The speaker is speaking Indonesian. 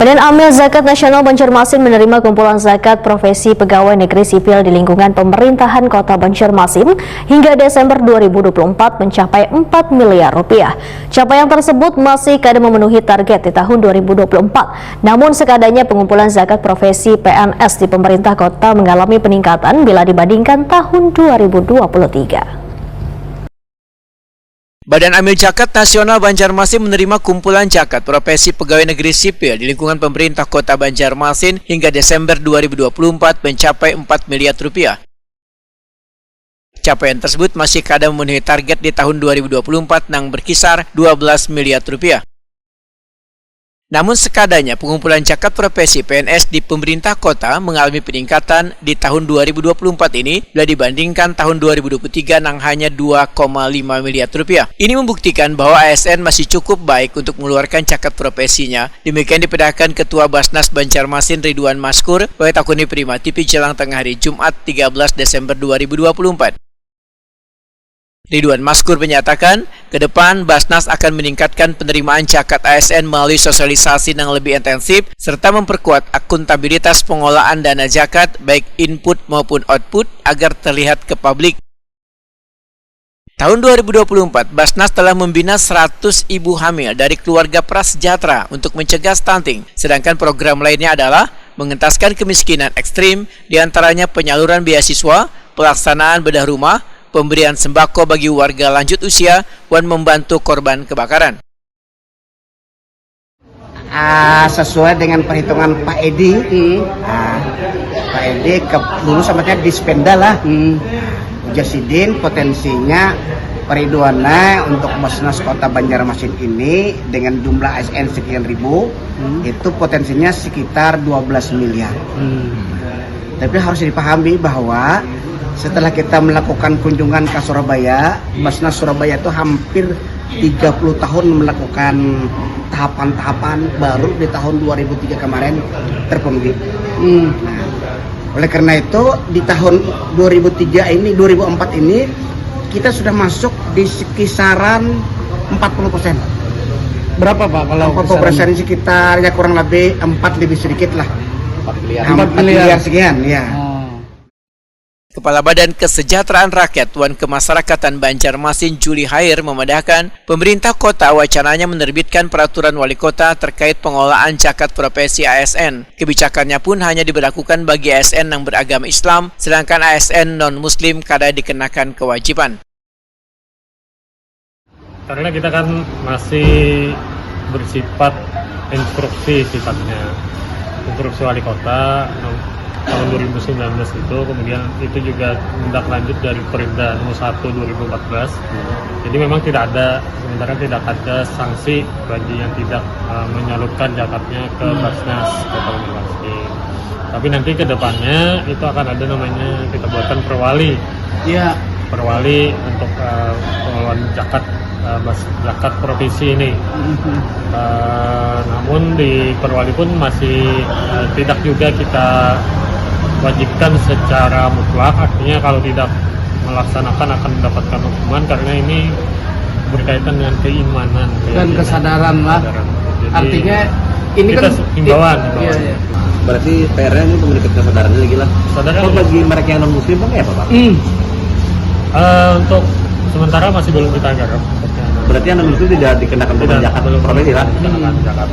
Badan Amil Zakat Nasional Banjarmasin menerima kumpulan zakat profesi pegawai negeri sipil di lingkungan pemerintahan Kota Banjarmasin hingga Desember 2024 mencapai 4 miliar rupiah. Capaian tersebut masih kadang memenuhi target di tahun 2024. Namun sekadanya pengumpulan zakat profesi PNS di pemerintah kota mengalami peningkatan bila dibandingkan tahun 2023. Badan Amil Zakat Nasional Banjarmasin menerima kumpulan zakat profesi pegawai negeri sipil di lingkungan pemerintah Kota Banjarmasin hingga Desember 2024 mencapai 4 miliar rupiah. Capaian tersebut masih kadang memenuhi target di tahun 2024 yang berkisar 12 miliar rupiah. Namun sekadanya pengumpulan zakat profesi PNS di pemerintah kota mengalami peningkatan di tahun 2024 ini bila dibandingkan tahun 2023 yang hanya 2,5 miliar rupiah. Ini membuktikan bahwa ASN masih cukup baik untuk mengeluarkan zakat profesinya. Demikian dipedahkan Ketua Basnas Banjarmasin Ridwan Maskur oleh Takuni Prima TV jelang tengah hari Jumat 13 Desember 2024. Ridwan Maskur menyatakan, ke depan Basnas akan meningkatkan penerimaan zakat ASN melalui sosialisasi yang lebih intensif serta memperkuat akuntabilitas pengolahan dana zakat baik input maupun output agar terlihat ke publik. Tahun 2024, Basnas telah membina 100 ibu hamil dari keluarga prasejahtera untuk mencegah stunting, sedangkan program lainnya adalah mengentaskan kemiskinan ekstrim, diantaranya penyaluran beasiswa, pelaksanaan bedah rumah, pemberian sembako bagi warga lanjut usia, dan membantu korban kebakaran. Sesuai dengan perhitungan Pak Edi, Pak Edi dulu sama Dispenda lah. Jasidin potensinya Periduana untuk Basnas Kota Banjarmasin ini dengan jumlah ASN sekian ribu, itu potensinya sekitar 12 miliar. Tapi harus dipahami bahwa setelah kita melakukan kunjungan ke Surabaya, Basnas Surabaya itu hampir 30 tahun melakukan tahapan-tahapan baru di tahun 2003 kemarin terpenuhi. Nah, oleh karena itu di tahun 2004 ini kita sudah masuk di kisaran 40%. Berapa Pak kalau 40% sekitar ya kurang lebih 4 lebih sedikit lah. 4 miliar sekian ya. Kepala Badan Kesejahteraan Rakyat Wan Kemasyarakatan Banjarmasin Juli Hair memedahkan pemerintah kota wacananya menerbitkan peraturan wali kota terkait pengolahan zakat profesi ASN. Kebijakannya pun hanya diberlakukan bagi ASN yang beragama Islam, sedangkan ASN non-Muslim kada dikenakan kewajiban. Karena kita kan masih bersifat instruksi sifatnya, instruksi wali kota tahun 2019 itu, kemudian itu juga tindak lanjut dari Perintah Nomor 1 2014. Jadi memang sementara tidak ada sanksi bagi yang tidak menyalurkan zakatnya ke Basnas Kota Banjarmasin. Tapi nanti ke depannya itu akan ada namanya kita buatkan perwali. Iya. Perwali untuk pengelolaan zakat provinsi ini. Namun di perwali pun masih tidak juga kita wajibkan secara mutlak, artinya kalau tidak melaksanakan akan mendapatkan hukuman karena ini berkaitan dengan keimanan dan kesadaran lah. Jadi, artinya ini kita kan himbauan. Iya. Berarti PR-nya ini meningkat kesadaran lagi lah. Kalau bagi mereka yang non muslim apa ya Pak? Untuk sementara masih belum kita garap. Berarti yang non muslim tidak dikenakan zakat profesi lah. Dikenakan zakat.